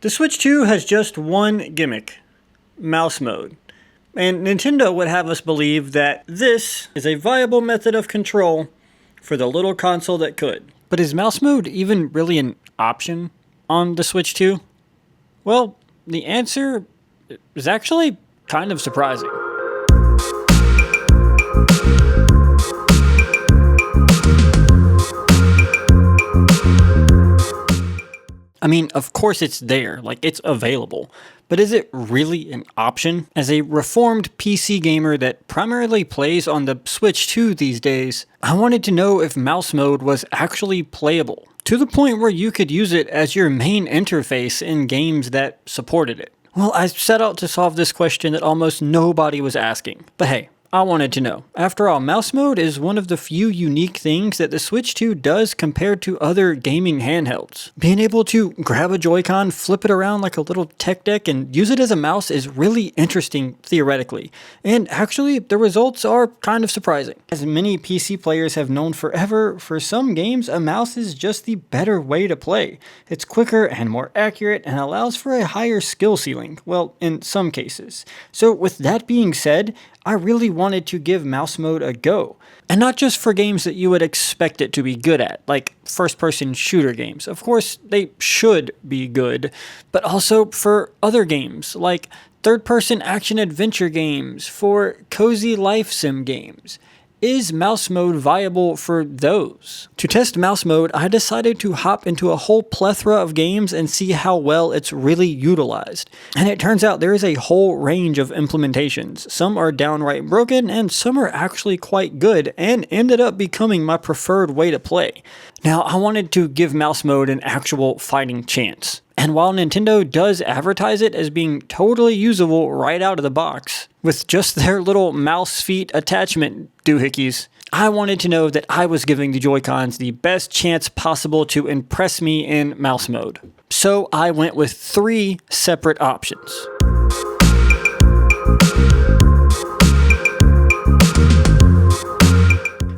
The Switch 2 has just one gimmick, mouse mode. And Nintendo would have us believe that this is a viable method of control for the little console that could. But is mouse mode even really an option on the Switch 2? Well, the answer is actually kind of surprising. I mean, of course it's there, like it's available, but is it really an option? As a reformed PC gamer that primarily plays on the Switch 2 these days, I wanted to know if mouse mode was actually playable, to the point where you could use it as your main interface in games that supported it. Well, I set out to solve this question that almost nobody was asking, but hey, I wanted to know. After all, mouse mode is one of the few unique things that the Switch 2 does compared to other gaming handhelds. Being able to grab a Joy-Con, flip it around like a little tech deck, and use it as a mouse is really interesting theoretically. And actually, the results are kind of surprising. As many PC players have known forever, for some games, a mouse is just the better way to play. It's quicker and more accurate and allows for a higher skill ceiling, well, in some cases. So with that being said, I really wanted to give mouse mode a go. And not just for games that you would expect it to be good at, like first-person shooter games. Of course, they should be good, but also for other games, like third-person action-adventure games, for cozy life sim games. Is mouse mode viable for those? To test mouse mode, I decided to hop into a whole plethora of games and see how well it's really utilized. And it turns out there is a whole range of implementations. Some are downright broken, and some are actually quite good, and ended up becoming my preferred way to play. Now, I wanted to give mouse mode an actual fighting chance. And while Nintendo does advertise it as being totally usable right out of the box, with just their little mouse feet attachment doohickeys, I wanted to know that I was giving the Joy-Cons the best chance possible to impress me in mouse mode. So I went with 3 separate options.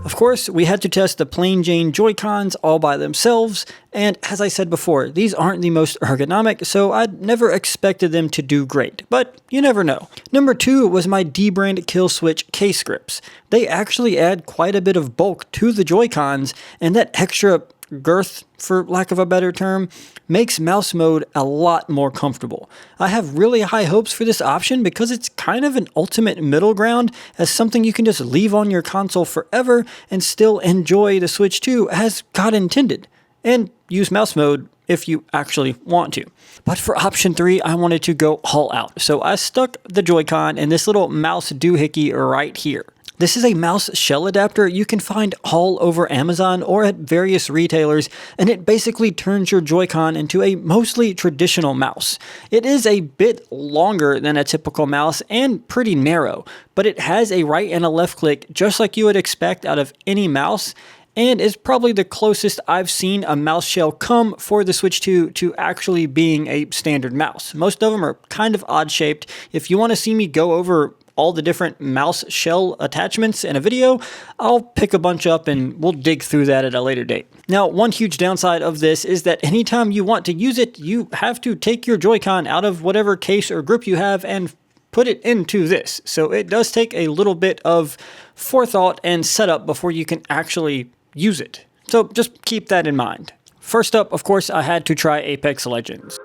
Of course, we had to test the plain Jane Joy-Cons all by themselves, and as I said before, these aren't the most ergonomic, so I'd never expected them to do great, but you never know. Number 2 was my D-brand Kill Switch case grips. They actually add quite a bit of bulk to the Joy-Cons, and that extra girth, for lack of a better term, makes mouse mode a lot more comfortable. I have really high hopes for this option because it's kind of an ultimate middle ground as something you can just leave on your console forever and still enjoy the Switch 2 as God intended, and use mouse mode if you actually want to. But for option 3, I wanted to go all out, so I stuck the Joy-Con in this little mouse doohickey right here. This is a mouse shell adapter you can find all over Amazon or at various retailers, and it basically turns your Joy-Con into a mostly traditional mouse. It is a bit longer than a typical mouse and pretty narrow, but it has a right and a left click just like you would expect out of any mouse, and is probably the closest I've seen a mouse shell come for the Switch 2 to actually being a standard mouse. Most of them are kind of odd shaped. If you want to see me go over all the different mouse shell attachments in a video, I'll pick a bunch up and we'll dig through that at a later date. Now, one huge downside of this is that anytime you want to use it, you have to take your Joy-Con out of whatever case or grip you have and put it into this. So it does take a little bit of forethought and setup before you can actually use it. So just keep that in mind. First up, of course, I had to try Apex Legends.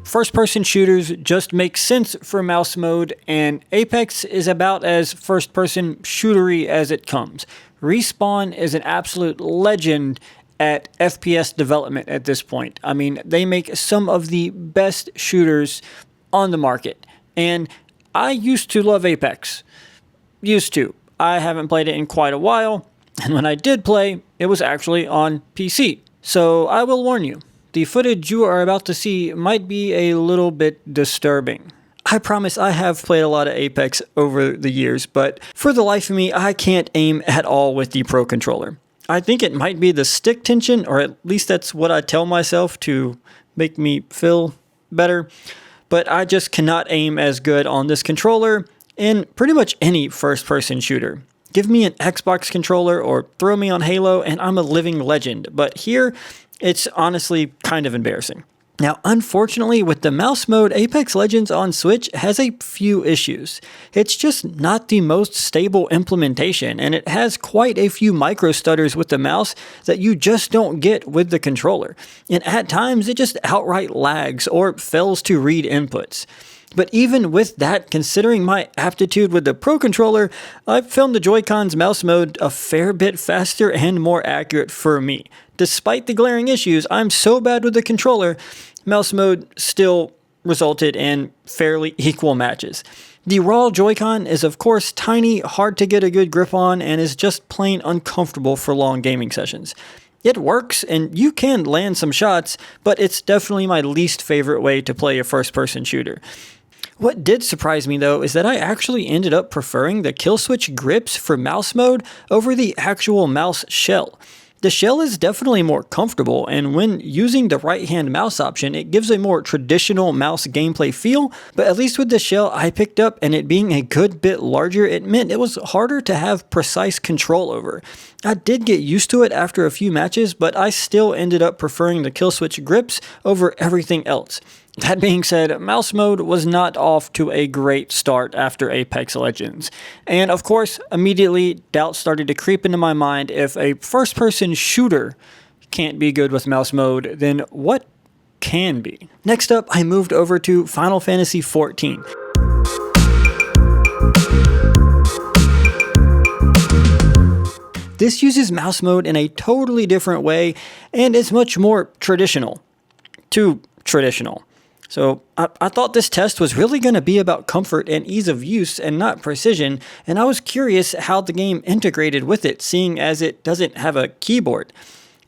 First-person shooters just make sense for mouse mode, and Apex is about as first-person shootery as it comes. Respawn is an absolute legend at FPS development at this point. I mean, they make some of the best shooters on the market, and I used to love Apex. Used to. I haven't played it in quite a while, and when I did play, it was actually on PC. So I will warn you, the footage you are about to see might be a little bit disturbing. I promise I have played a lot of Apex over the years, but for the life of me, I can't aim at all with the Pro Controller. I think it might be the stick tension, or at least that's what I tell myself to make me feel better, but I just cannot aim as good on this controller in pretty much any first-person shooter. Give me an Xbox controller or throw me on Halo and I'm a living legend. But here, it's honestly kind of embarrassing. Now, unfortunately, with the mouse mode, Apex Legends on Switch has a few issues. It's just not the most stable implementation, and it has quite a few micro stutters with the mouse that you just don't get with the controller. And at times, it just outright lags or fails to read inputs. But even with that, considering my aptitude with the Pro Controller, I've found the Joy-Con's mouse mode a fair bit faster and more accurate for me. Despite the glaring issues, I'm so bad with the controller, mouse mode still resulted in fairly equal matches. The raw Joy-Con is of course tiny, hard to get a good grip on, and is just plain uncomfortable for long gaming sessions. It works, and you can land some shots, but it's definitely my least favorite way to play a first-person shooter. What did surprise me though is that I actually ended up preferring the kill switch grips for mouse mode over the actual mouse shell. The shell is definitely more comfortable, and when using the right hand mouse option, it gives a more traditional mouse gameplay feel, but at least with the shell I picked up and it being a good bit larger, it meant it was harder to have precise control over. I did get used to it after a few matches, but I still ended up preferring the kill switch grips over everything else. That being said, mouse mode was not off to a great start after Apex Legends. And of course, immediately doubt started to creep into my mind. If a first-person shooter can't be good with mouse mode, then what can be? Next up, I moved over to Final Fantasy XIV. This uses mouse mode in a totally different way, and is much more traditional. Too traditional. So I thought this test was really going to be about comfort and ease of use and not precision, and I was curious how the game integrated with it, seeing as it doesn't have a keyboard.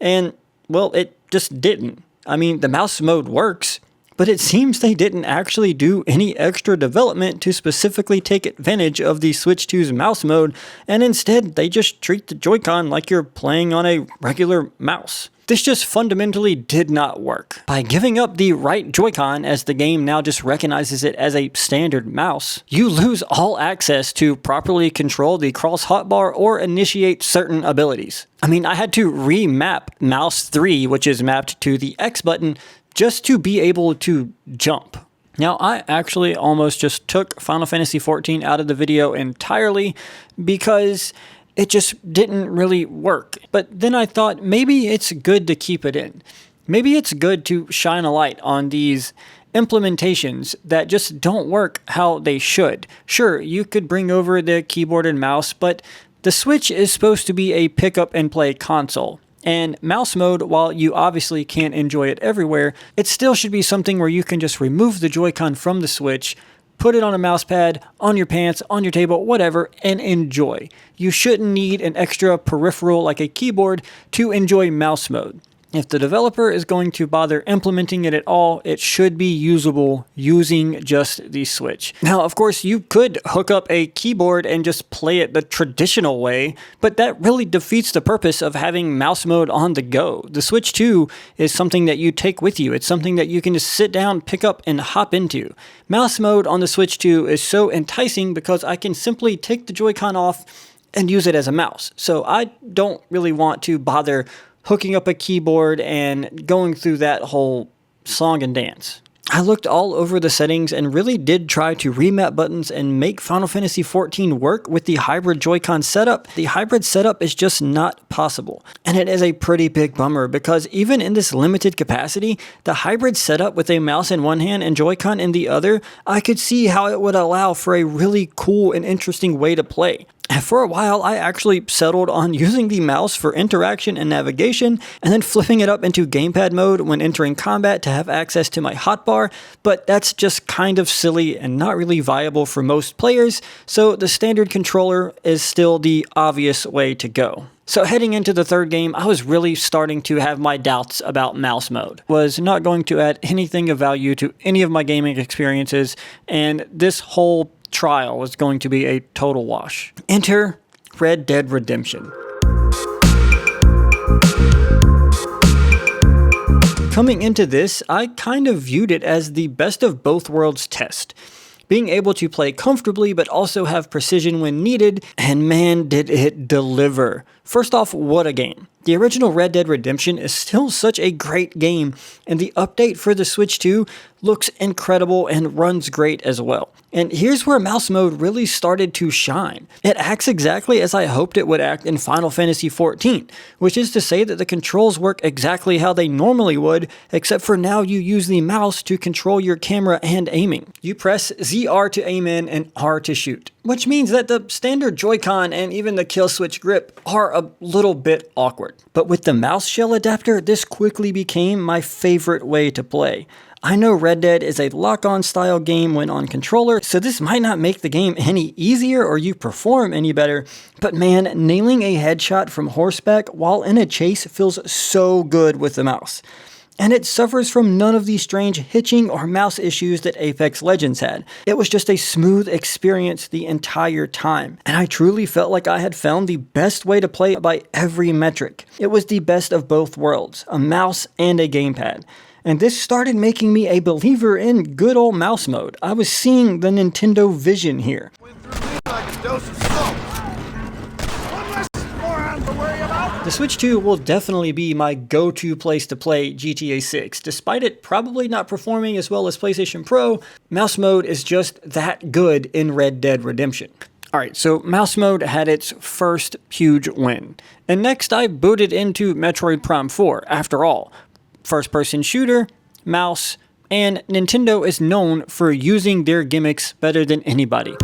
And, well, it just didn't. I mean, the mouse mode works, but it seems they didn't actually do any extra development to specifically take advantage of the Switch 2's mouse mode, and instead they just treat the Joy-Con like you're playing on a regular mouse. This just fundamentally did not work. By giving up the right Joy-Con, as the game now just recognizes it as a standard mouse, you lose all access to properly control the cross hotbar or initiate certain abilities. I mean, I had to remap mouse 3, which is mapped to the X button, just to be able to jump. Now, I actually almost just took Final Fantasy XIV out of the video entirely because it just didn't really work. But then I thought maybe it's good to keep it in. Maybe it's good to shine a light on these implementations that just don't work how they should. Sure, you could bring over the keyboard and mouse, but the Switch is supposed to be a pick up and play console. And mouse mode, while you obviously can't enjoy it everywhere, it still should be something where you can just remove the Joy-Con from the Switch, put it on a mouse pad, on your pants, on your table, whatever, and enjoy. You shouldn't need an extra peripheral like a keyboard to enjoy mouse mode. If the developer is going to bother implementing it at all, it should be usable using just the Switch. Now, of course, you could hook up a keyboard and just play it the traditional way, but that really defeats the purpose of having mouse mode on the go. The Switch 2 is something that you take with you. It's something that you can just sit down, pick up, and hop into. Mouse mode on the Switch 2 is so enticing because I can simply take the Joy-Con off and use it as a mouse. So I don't really want to bother hooking up a keyboard and going through that whole song and dance. I looked all over the settings and really did try to remap buttons and make Final Fantasy XIV work with the hybrid Joy-Con setup. The hybrid setup is just not possible. And it is a pretty big bummer because even in this limited capacity, the hybrid setup with a mouse in one hand and Joy-Con in the other, I could see how it would allow for a really cool and interesting way to play. And for a while, I actually settled on using the mouse for interaction and navigation, and then flipping it up into gamepad mode when entering combat to have access to my hotbar, but that's just kind of silly and not really viable for most players, so the standard controller is still the obvious way to go. So heading into the third game, I was really starting to have my doubts about mouse mode. Was not going to add anything of value to any of my gaming experiences, and this whole trial was going to be a total wash. Enter Red Dead Redemption. Coming into this, I kind of viewed it as the best of both worlds test. being able to play comfortably but also have precision when needed, and man did it deliver. First off, what a game. The original Red Dead Redemption is still such a great game, and the update for the Switch 2 looks incredible and runs great as well. And here's where mouse mode really started to shine. It acts exactly as I hoped it would act in Final Fantasy XIV, which is to say that the controls work exactly how they normally would, except for now you use the mouse to control your camera and aiming. You press ZR to aim in and R to shoot, which means that the standard Joy-Con and even the kill switch grip are a little bit awkward. But with the mouse shell adapter, this quickly became my favorite way to play. I know Red Dead is a lock-on style game when on controller, so this might not make the game any easier or you perform any better, but man, nailing a headshot from horseback while in a chase feels so good with the mouse. And it suffers from none of the strange hitching or mouse issues that Apex Legends had. It was just a smooth experience the entire time, and I truly felt like I had found the best way to play by every metric. It was the best of both worlds, a mouse and a gamepad. And this started making me a believer in good old mouse mode. I was seeing the Nintendo vision here. The Switch 2 will definitely be my go-to place to play GTA 6. Despite it probably not performing as well as PlayStation Pro, mouse mode is just that good in Red Dead Redemption. Alright, so mouse mode had its first huge win. And next I booted into Metroid Prime 4, after all. First-person shooter, mouse, and Nintendo is known for using their gimmicks better than anybody.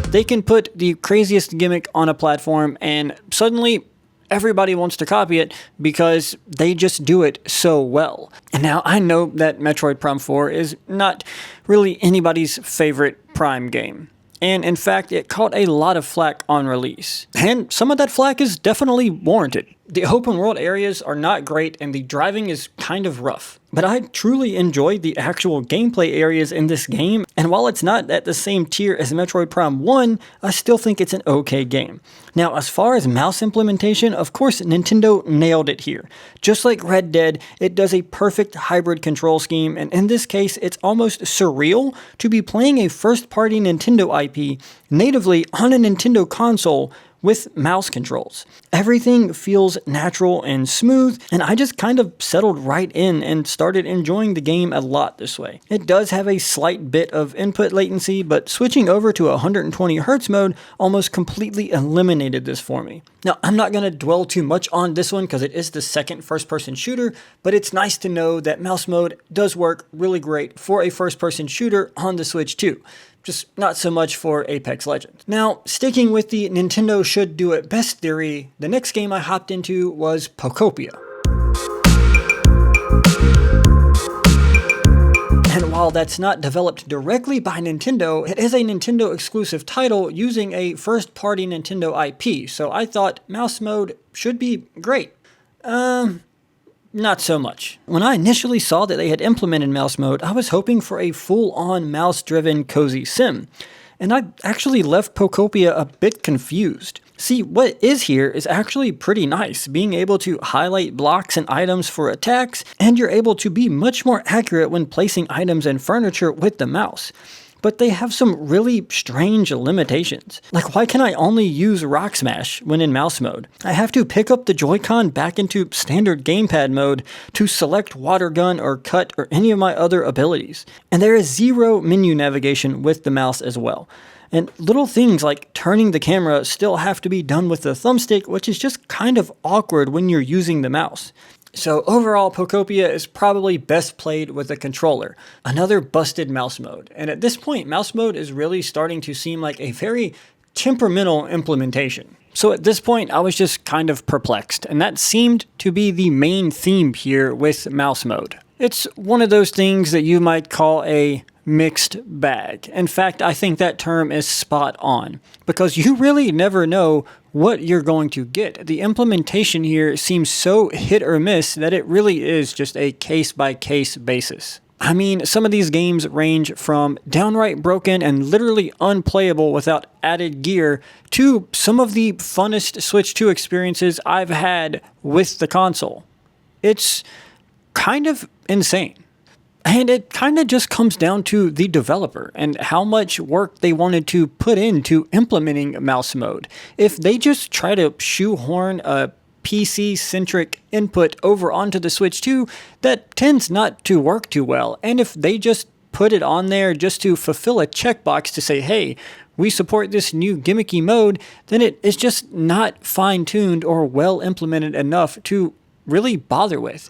They can put the craziest gimmick on a platform and suddenly everybody wants to copy it because they just do it so well. And now I know that Metroid Prime 4 is not really anybody's favorite Prime game. And in fact, it caught a lot of flack on release. And some of that flack is definitely warranted. The open world areas are not great and the driving is kind of rough. But I truly enjoyed the actual gameplay areas in this game, and while it's not at the same tier as Metroid Prime 1, I still think it's an okay game. Now, as far as mouse implementation, of course Nintendo nailed it here. Just like Red Dead, it does a perfect hybrid control scheme, and in this case, it's almost surreal to be playing a first-party Nintendo IP natively on a Nintendo console with mouse controls. Everything feels natural and smooth, and I just kind of settled right in and started enjoying the game a lot this way. It does have a slight bit of input latency, but switching over to 120Hz mode almost completely eliminated this for me. Now, I'm not going to dwell too much on this one because it is the second first-person shooter, but it's nice to know that mouse mode does work really great for a first-person shooter on the Switch 2. Just not so much for Apex Legends. Now, sticking with the Nintendo should do it best theory, the next game I hopped into was Poktopia. And while that's not developed directly by Nintendo, it is a Nintendo exclusive title using a first-party Nintendo IP, so I thought mouse mode should be great. Not so much. When I initially saw that they had implemented mouse mode, I was hoping for a full-on mouse-driven cozy sim, and I actually left Poktopia a bit confused. See, what is here is actually pretty nice, being able to highlight blocks and items for attacks, and you're able to be much more accurate when placing items and furniture with the mouse. But they have some really strange limitations. Like, why can I only use Rock Smash when in mouse mode? I have to pick up the Joy-Con back into standard gamepad mode to select Water Gun or Cut or any of my other abilities. And there is zero menu navigation with the mouse as well. And little things like turning the camera still have to be done with the thumbstick, which is just kind of awkward when you're using the mouse. So overall, Poktopia is probably best played with a controller, another busted mouse mode. And at this point, mouse mode is really starting to seem like a very temperamental implementation. So at this point, I was just kind of perplexed, and that seemed to be the main theme here with mouse mode. It's one of those things that you might call a mixed bag. In fact, I think that term is spot on, because you really never know what you're going to get. The implementation here seems so hit or miss that it really is just a case-by-case basis. I mean, some of these games range from downright broken and literally unplayable without added gear to some of the funnest Switch 2 experiences I've had with the console. It's kind of insane. And it kind of just comes down to the developer and how much work they wanted to put into implementing mouse mode. If they just try to shoehorn a PC-centric input over onto the Switch 2, that tends not to work too well. And if they just put it on there just to fulfill a checkbox to say, hey, we support this new gimmicky mode, then it is just not fine-tuned or well implemented enough to really bother with.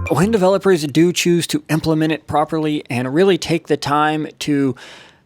When developers do choose to implement it properly and really take the time to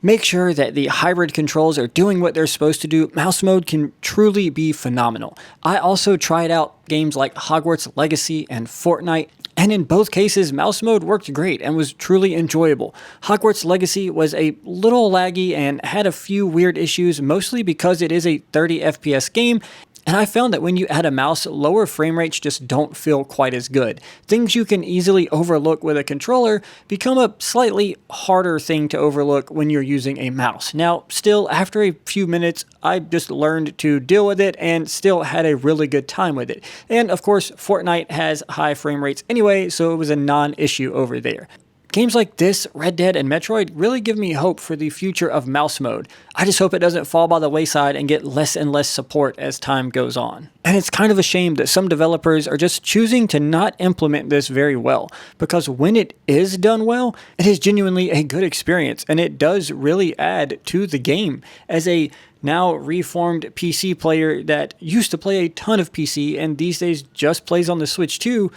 make sure that the hybrid controls are doing what they're supposed to do, mouse mode can truly be phenomenal. I also tried out games like Hogwarts Legacy and Fortnite, and in both cases, mouse mode worked great and was truly enjoyable. Hogwarts Legacy was a little laggy and had a few weird issues, mostly because it is a 30 FPS game, and I found that when you add a mouse, lower frame rates just don't feel quite as good. Things you can easily overlook with a controller become a slightly harder thing to overlook when you're using a mouse. Now, still, after a few minutes, I just learned to deal with it and still had a really good time with it. And of course, Fortnite has high frame rates anyway, so it was a non-issue over there. Games like this, Red Dead, and Metroid really give me hope for the future of mouse mode. I just hope it doesn't fall by the wayside and get less and less support as time goes on. And it's kind of a shame that some developers are just choosing to not implement this very well, because when it is done well, it is genuinely a good experience, and it does really add to the game. As a now reformed PC player that used to play a ton of PC and these days just plays on the Switch 2,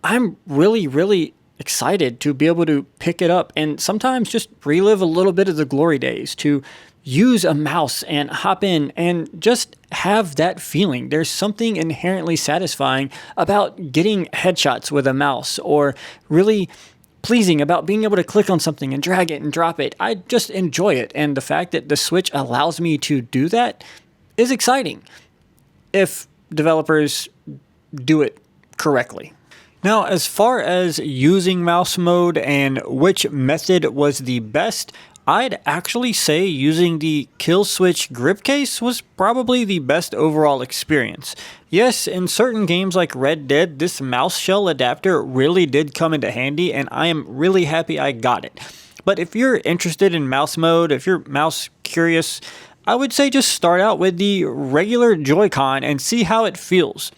I'm really excited to be able to pick it up and sometimes just relive a little bit of the glory days, to use a mouse and hop in and just have that feeling. There's something inherently satisfying about getting headshots with a mouse, or really pleasing about being able to click on something and drag it and drop it. I just enjoy it, and the fact that the Switch allows me to do that is exciting if developers do it correctly. Now, as far as using mouse mode and which method was the best, I'd actually say using the kill switch grip case was probably the best overall experience. Yes, in certain games like Red Dead, this mouse shell adapter really did come into handy, and I am really happy I got it. But if you're interested in mouse mode, if you're mouse curious, I would say just start out with the regular Joy-Con and see how it feels.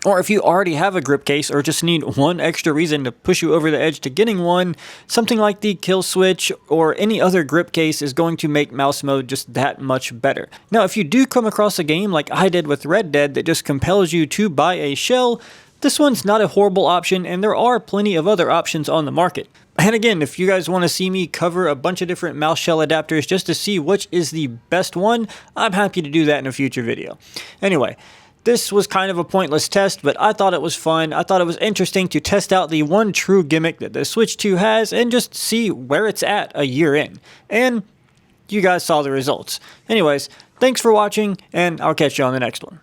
Or if you already have a grip case or just need one extra reason to push you over the edge to getting one, something like the kill switch or any other grip case is going to make mouse mode just that much better. Now, if you do come across a game like I did with Red Dead that just compels you to buy a shell, this one's not a horrible option, and there are plenty of other options on the market. And again, if you guys want to see me cover a bunch of different mouse shell adapters just to see which is the best one, I'm happy to do that in a future video. Anyway, this was kind of a pointless test, but I thought it was fun. I thought it was interesting to test out the one true gimmick that the Switch 2 has and just see where it's at a year in. And you guys saw the results. Anyways, thanks for watching, and I'll catch you on the next one.